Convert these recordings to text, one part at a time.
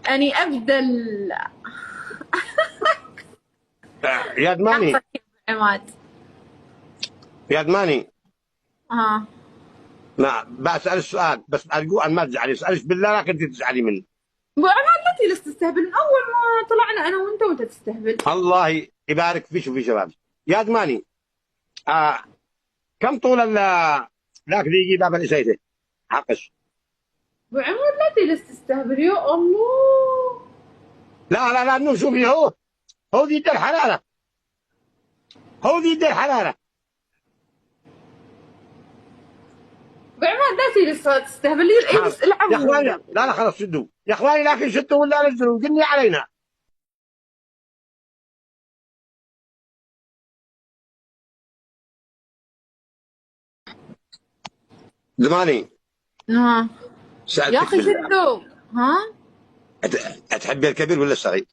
اني ابدل. يا دماني. عماد. يا دماني. ها. نعم بسأل السؤال بس أرجو أن ما تزعلي، اسألش بالله لا كنت تزعلي مني. ابو عماد لا تجلس تستهبل، من اول ما طلعنا انا وانت تستهبل. الله يبارك فيش وفي شباب. يا دماني. آه كم طول ذاك ذي يجي باب الإسيدة حقش. ابو عماد لا تجلس تستهبل يا الله. لا انه شوفي هو ذي يدي الحرارة. هو ذي يدي الحرارة. ابو عماد لا تجلس تستهبل، اجلس يا العبوا. اخواني لا خلاص شدوا يا اخواني، لكن شدوا ولا نزلوا قلني علينا. زماني. ها. يا سألتك اخي بالله، شدوا. ها. تحبي الكبير ولا الصغير؟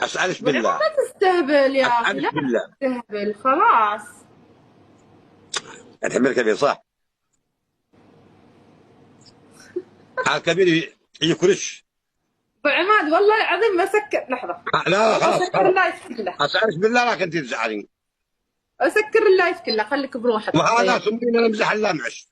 اسالش ابو عماد بالله. لا تستهبل يا اخي، اسالش لا بالله. تستهبل خلاص. تحبي الكبير صح؟ الكبير يكرش. ابو عماد والله العظيم ما سكر لحظه. لا والله خلاص سكر خلاص. اللايف كله. اسالش بالله لا كنت تزعلين. اسكر اللايف كله، خليك بروحك وهذا طيب. سمينا نمزح اللامعش.